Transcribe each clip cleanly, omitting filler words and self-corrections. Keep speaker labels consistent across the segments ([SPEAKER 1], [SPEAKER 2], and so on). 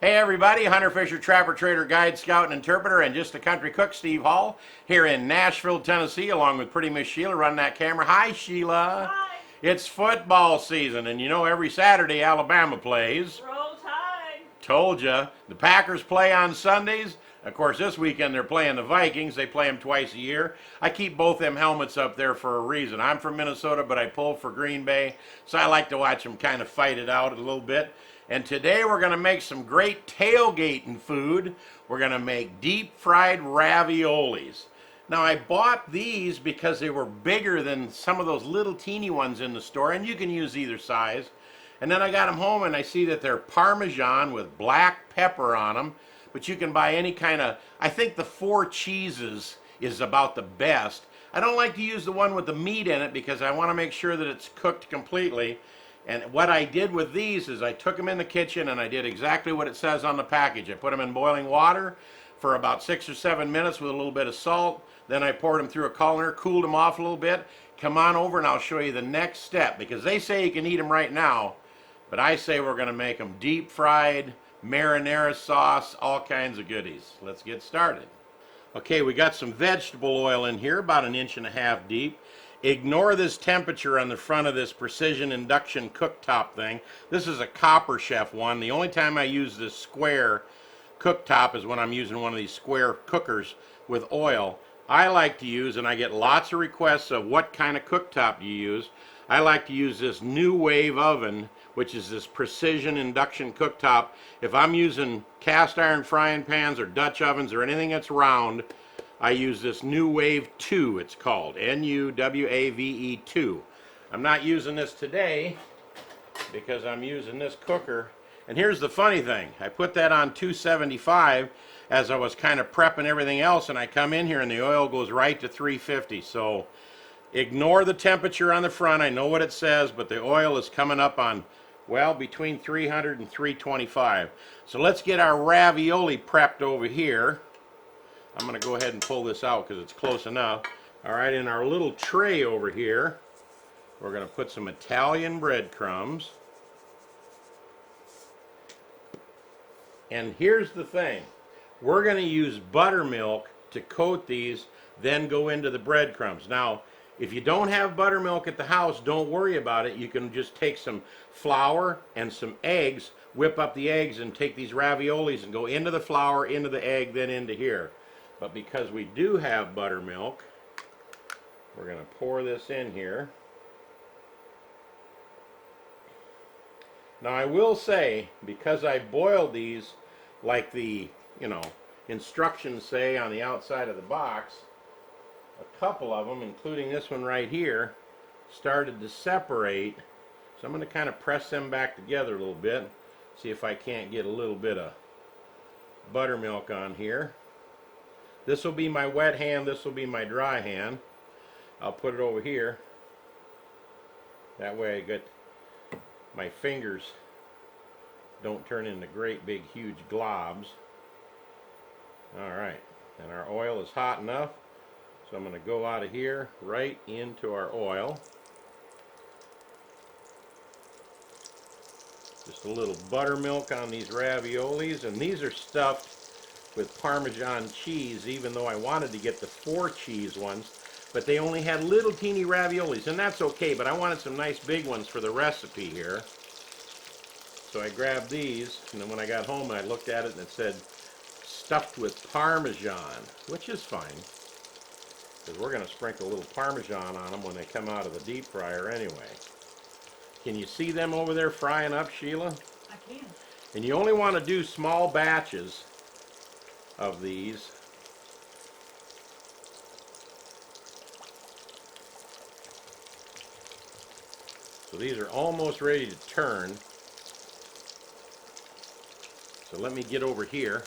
[SPEAKER 1] Hey everybody, Hunter Fisher, Trapper, Trader, Guide, Scout, and Interpreter, and just a country cook, Steve Hall, here in Nashville, Tennessee, along with pretty Miss Sheila running that camera. Hi, Sheila.
[SPEAKER 2] Hi.
[SPEAKER 1] It's football season, and you know every Saturday Alabama plays.
[SPEAKER 2] Roll Tide.
[SPEAKER 1] Told ya. The Packers play on Sundays. Of course, this weekend they're playing the Vikings. They play them twice a year. I keep both them helmets up there for a reason. I'm from Minnesota, but I pull for Green Bay, so I like to watch them kind of fight it out a little bit. And today we're going to make some great tailgating food. We're going to make deep fried raviolis. Now I bought these because they were bigger than some of those little teeny ones in the store, and you can use either size. And then I got them home and I see that they're Parmesan with black pepper on them, but you can buy any kind of, I think the 4 cheeses is about the best. I don't like to use the one with the meat in it because I want to make sure that it's cooked completely. And what I did with these is I took them in the kitchen and I did exactly what it says on the package. I put them in boiling water for about 6 or 7 minutes with a little bit of salt. Then I poured them through a colander, cooled them off a little bit. Come on over and I'll show you the next step, because they say you can eat them right now, but I say we're going to make them deep fried, marinara sauce, all kinds of goodies. Let's get started. Okay, we got some vegetable oil in here, about 1.5 inches deep. Ignore this temperature on the front of this precision induction cooktop thing. This is a Copper Chef one. The only time I use this square cooktop is when I'm using one of these square cookers with oil. I like to use, and I get lots of requests of what kind of cooktop do you use. I like to use this New Wave oven, which is this precision induction cooktop. If I'm using cast iron frying pans or Dutch ovens or anything that's round, I use this New Wave 2, it's called, N-U-W-A-V-E 2. I'm not using this today because I'm using this cooker. And here's the funny thing, I put that on 275 as I was kind of prepping everything else, and I come in here and the oil goes right to 350. So ignore the temperature on the front. I know what it says, but the oil is coming up on, well, between 300 and 325. So let's get our ravioli prepped over here. I'm going to go ahead and pull this out because it's close enough. All right, in our little tray over here, we're going to put some Italian breadcrumbs. And here's the thing. We're going to use buttermilk to coat these, then go into the breadcrumbs. Now, if you don't have buttermilk at the house, don't worry about it. You can just take some flour and some eggs, whip up the eggs, and take these raviolis and go into the flour, into the egg, then into here. But because we do have buttermilk, we're going to pour this in here. Now I will say, because I boiled these like the, instructions say on the outside of the box, a couple of them, including this one right here, started to separate. So I'm going to kind of press them back together a little bit, see if I can't get a little bit of buttermilk on here. This will be my wet hand, this will be my dry hand. I'll put it over here. That way I get my fingers don't turn into great big huge globs. Alright, and our oil is hot enough, so I'm going to go out of here right into our oil. Just a little buttermilk on these raviolis, and these are stuffed with Parmesan cheese, even though I wanted to get the 4 cheese ones, but they only had little teeny raviolis, and that's okay, but I wanted some nice big ones for the recipe here. So I grabbed these, and then when I got home I looked at it and it said stuffed with Parmesan, which is fine, because we're going to sprinkle a little Parmesan on them when they come out of the deep fryer anyway. Can you see them over there frying up, Sheila?
[SPEAKER 2] I can.
[SPEAKER 1] And you only want to do small batches of these. So these are almost ready to turn. So let me get over here.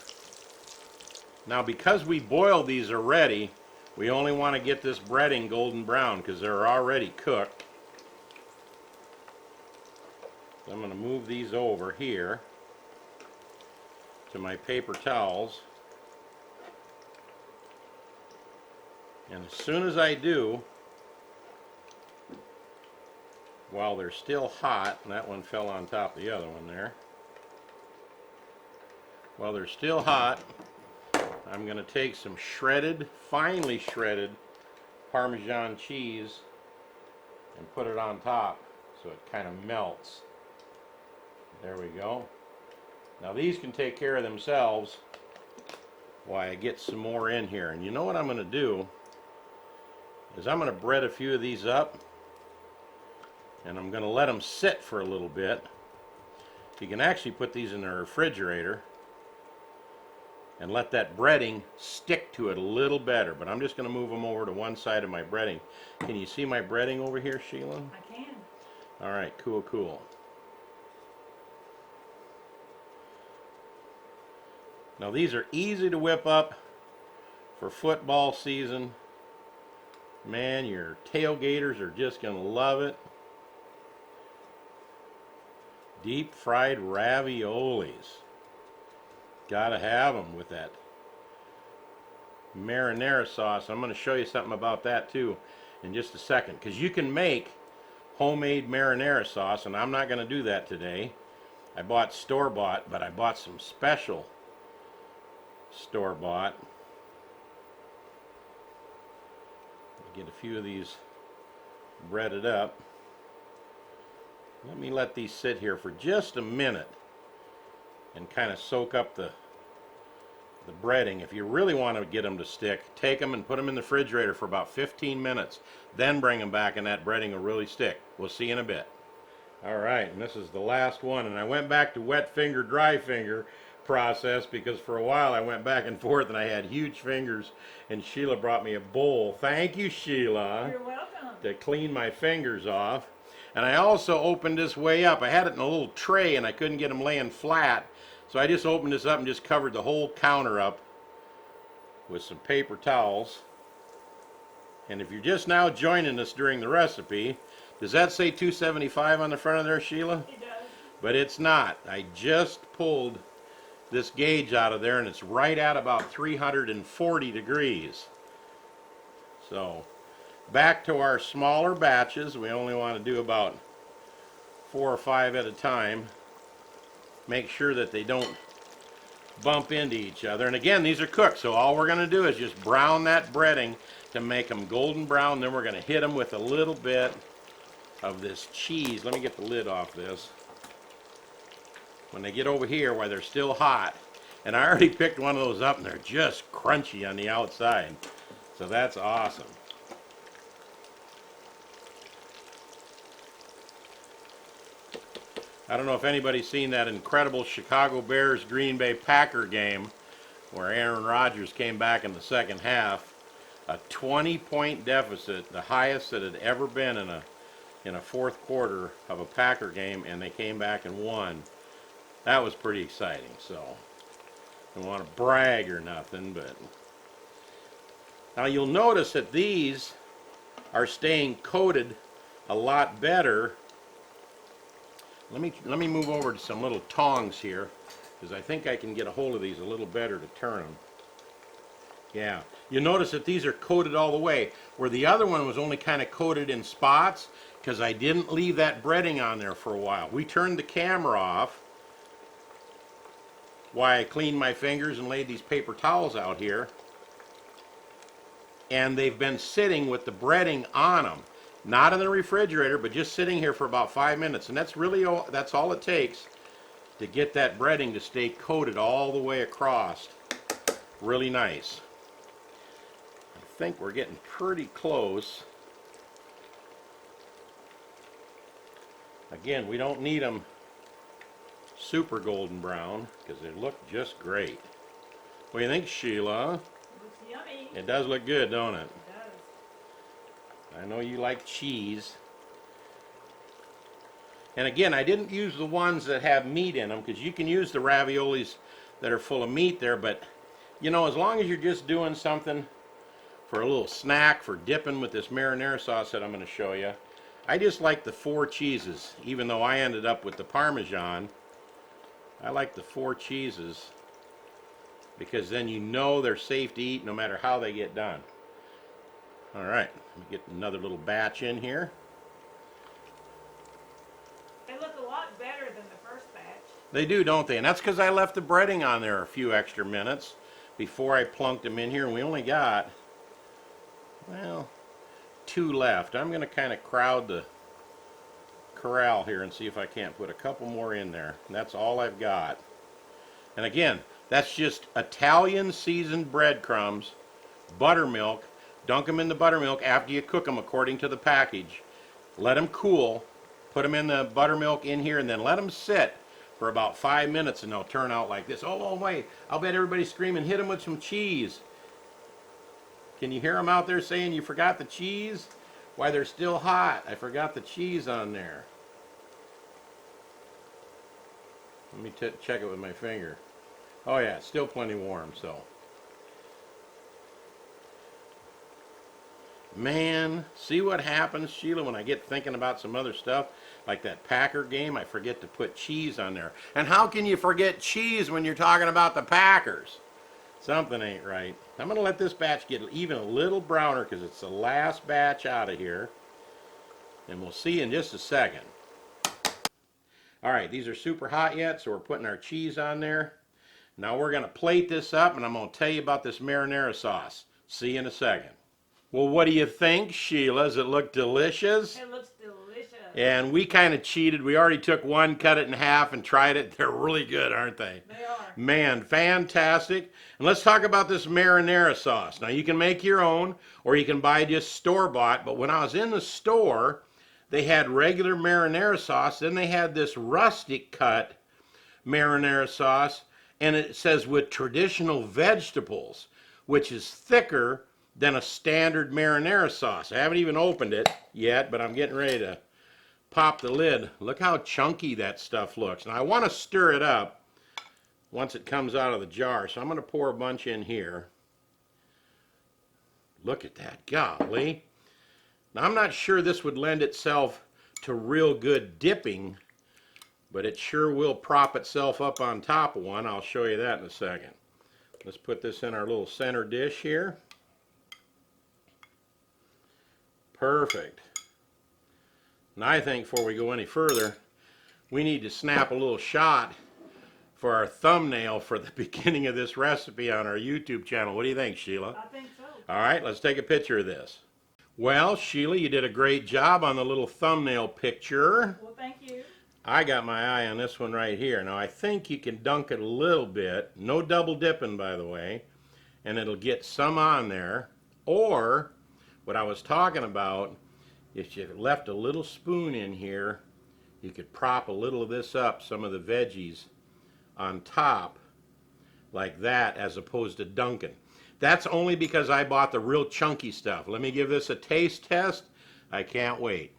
[SPEAKER 1] Now because we boiled these already, we only want to get this breading golden brown because they're already cooked. So I'm going to move these over here to my paper towels. And as soon as I do, while they're still hot, and that one fell on top of the other one there, While they're still hot, I'm going to take some shredded, finely shredded Parmesan cheese and put it on top so it kind of melts. There we go. Now these can take care of themselves while I get some more in here. And you know what I'm going to do is I'm going to bread a few of these up and I'm going to let them sit for a little bit. You can actually put these in the refrigerator and let that breading stick to it a little better. But I'm just going to move them over to one side of my breading. Can you see my breading over here, Sheila?
[SPEAKER 2] I can.
[SPEAKER 1] All right, cool, cool. Now these are easy to whip up for football season. Man, your tailgaters are just going to love it. Deep fried raviolis. Gotta have them with that marinara sauce. I'm going to show you something about that too in just a second, because you can make homemade marinara sauce, and I'm not going to do that today. I bought store-bought, but I bought some special store-bought. Get a few of these breaded up. Let me let these sit here for just a minute and kind of soak up the breading. If you really want to get them to stick, take them and put them in the refrigerator for about 15 minutes. Then bring them back and that breading will really stick. We'll see you in a bit. All right, and this is the last one. And I went back to wet finger, dry finger process because for a while I went back and forth and I had huge fingers, and Sheila brought me a bowl. Thank you, Sheila.
[SPEAKER 2] You're welcome.
[SPEAKER 1] To clean my fingers off. And I also opened this way up. I had it in a little tray and I couldn't get them laying flat. So I just opened this up and just covered the whole counter up with some paper towels. And if you're just now joining us during the recipe, does that say 275 on the front of there, Sheila?
[SPEAKER 2] It does.
[SPEAKER 1] But it's not. I just pulled this gauge out of there and it's right at about 340 degrees. So back to our smaller batches. We only want to do about 4 or 5 at a time. Make sure that they don't bump into each other. And again, these are cooked, so all we're going to do is just brown that breading to make them golden brown. Then we're going to hit them with a little bit of this cheese. Let me get the lid off this. When they get over here while they're still hot, and I already picked one of those up and they're just crunchy on the outside. So that's awesome. I don't know if anybody's seen that incredible Chicago Bears Green Bay Packer game where Aaron Rodgers came back in the second half. A 20-point deficit, the highest that had ever been in a fourth quarter of a Packer game, and they came back and won. That was pretty exciting. So I don't want to brag or nothing, but now you'll notice that these are staying coated a lot better. Let me move over to some little tongs here, because I think I can get a hold of these a little better to turn them. Yeah, you notice that these are coated all the way, where the other one was only kind of coated in spots, because I didn't leave that breading on there for a while. We turned the camera off while I cleaned my fingers and laid these paper towels out here, and they've been sitting with the breading on them. Not in the refrigerator, but just sitting here for about 5 minutes. And that's really that's all it takes to get that breading to stay coated all the way across. Really nice. I think we're getting pretty close. Again, we don't need them super golden brown because they look just great. What do you think, Sheila?
[SPEAKER 2] Looks yummy.
[SPEAKER 1] It does look good, don't it?
[SPEAKER 2] It does.
[SPEAKER 1] I know you like cheese. And again, I didn't use the ones that have meat in them, because you can use the raviolis that are full of meat there, but you know, as long as you're just doing something for a little snack, for dipping with this marinara sauce that I'm going to show you, I just like the 4 cheeses. Even though I ended up with the Parmesan, I like the 4 cheeses because then you know they're safe to eat no matter how they get done. All right, let me get another little batch in here.
[SPEAKER 2] They look a lot better than the first batch.
[SPEAKER 1] They do, don't they? And that's because I left the breading on there a few extra minutes before I plunked them in here, and we only got, well, 2 left. I'm going to kind of crowd the corral here and see if I can't put a couple more in there. And that's all I've got. And again, that's just Italian seasoned breadcrumbs, buttermilk. Dunk them in the buttermilk after you cook them according to the package. Let them cool. Put them in the buttermilk in here and then let them sit for about 5 minutes and they'll turn out like this. Oh, wait, I'll bet everybody's screaming, hit them with some cheese. Can you hear them out there saying you forgot the cheese? Why, they're still hot. I forgot the cheese on there. Let me check it with my finger. Oh yeah, it's still plenty warm, so. Man, see what happens, Sheila, when I get thinking about some other stuff, like that Packer game, I forget to put cheese on there. And how can you forget cheese when you're talking about the Packers? Something ain't right. I'm going to let this batch get even a little browner because it's the last batch out of here. And we'll see in just a second. All right, these are super hot yet, so we're putting our cheese on there. Now we're going to plate this up, and I'm going to tell you about this marinara sauce. See you in a second. Well, what do you think, Sheila? Does it look delicious?
[SPEAKER 2] It looks delicious.
[SPEAKER 1] And we kind of cheated. We already took one, cut it in half, and tried it. They're really good, aren't they?
[SPEAKER 2] They are.
[SPEAKER 1] Man, fantastic. And let's talk about this marinara sauce. Now, you can make your own, or you can buy just store-bought. But when I was in the store, they had regular marinara sauce. Then they had this rustic cut marinara sauce. And it says with traditional vegetables, which is thicker than a standard marinara sauce. I haven't even opened it yet, but I'm getting ready to pop the lid. Look how chunky that stuff looks. Now I want to stir it up once it comes out of the jar, so I'm going to pour a bunch in here. Look at that, golly. Now I'm not sure this would lend itself to real good dipping, but it sure will prop itself up on top of one. I'll show you that in a second. Let's put this in our little center dish here. Perfect. Now I think before we go any further, we need to snap a little shot for our thumbnail for the beginning of this recipe on our YouTube channel. What do you think, Sheila?
[SPEAKER 2] I think so.
[SPEAKER 1] All right, let's take a picture of this. Well, Sheila, you did a great job on the little thumbnail picture.
[SPEAKER 2] Well, thank you.
[SPEAKER 1] I got my eye on this one right here. Now I think you can dunk it a little bit. No double dipping, by the way. And it'll get some on there. Or what I was talking about, if you left a little spoon in here, you could prop a little of this up, some of the veggies on top, like that, as opposed to dunking. That's only because I bought the real chunky stuff. Let me give this a taste test. I can't wait.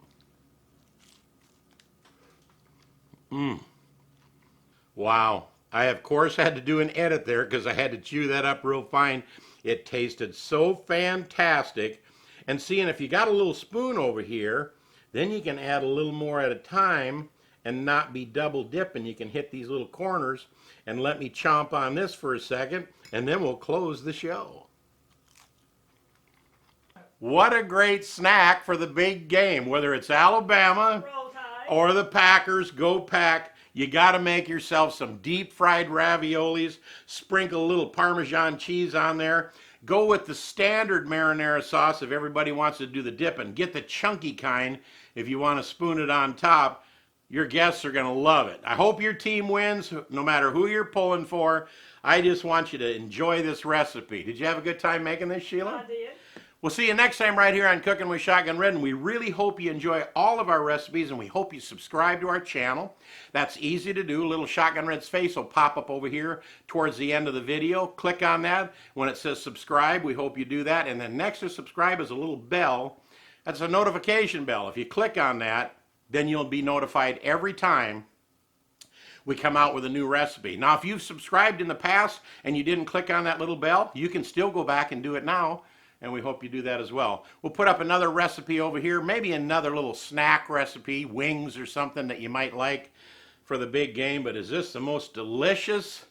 [SPEAKER 1] Wow. I, of course, had to do an edit there because I had to chew that up real fine. It tasted so fantastic. And seeing if you got a little spoon over here, then you can add a little more at a time and not be double dipping. You can hit these little corners and let me chomp on this for a second, and then we'll close the show. What a great snack for the big game, whether it's Alabama
[SPEAKER 2] Roll Tide.
[SPEAKER 1] or the Packers. Go Pack. You got to make yourself some deep fried raviolis, sprinkle a little Parmesan cheese on there. Go with the standard marinara sauce if everybody wants to do the dipping. Get the chunky kind if you want to spoon it on top. Your guests are going to love it. I hope your team wins, no matter who you're pulling for. I just want you to enjoy this recipe. Did you have a good time making this, Sheila?
[SPEAKER 2] I did.
[SPEAKER 1] We'll see you next time right here on Cooking with Shotgun Red, and we really hope you enjoy all of our recipes, and we hope you subscribe to our channel. That's easy to do. Little Shotgun Red's face will pop up over here towards the end of the video. Click on that. When it says subscribe, we hope you do that. And then next to subscribe is a little bell. That's a notification bell. If you click on that, then you'll be notified every time we come out with a new recipe. Now, if you've subscribed in the past and you didn't click on that little bell, you can still go back and do it now. And we hope you do that as well. We'll put up another recipe over here, maybe another little snack recipe, wings or something that you might like for the big game. But is this the most delicious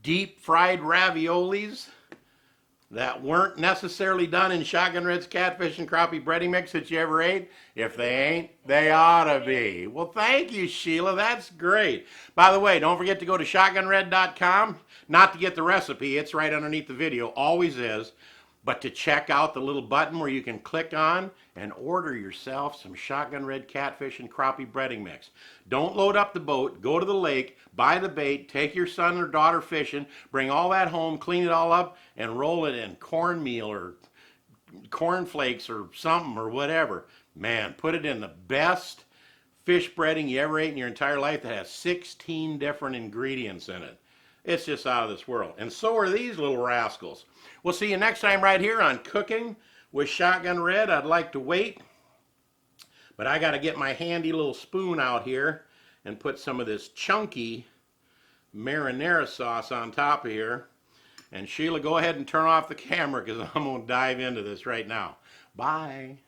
[SPEAKER 1] deep fried raviolis? that weren't necessarily done in Shotgun Red's catfish and crappie breading mix that you ever ate? If they ain't, they ought to be. Well, thank you, Sheila. That's great. By the way, don't forget to go to shotgunred.com, not to get the recipe. It's right underneath the video, always is. But to check out the little button where you can click on and order yourself some Shotgun Red catfish and crappie breading mix. Don't load up the boat, go to the lake, buy the bait, take your son or daughter fishing, bring all that home, clean it all up, and roll it in cornmeal or cornflakes or something or whatever. Man, put it in the best fish breading you ever ate in your entire life that has 16 different ingredients in it. It's just out of this world. And so are these little rascals. We'll see you next time right here on Cooking with Shotgun Red. I'd like to wait, but I got to get my handy little spoon out here and put some of this chunky marinara sauce on top of here. And Sheila, go ahead and turn off the camera because I'm going to dive into this right now. Bye.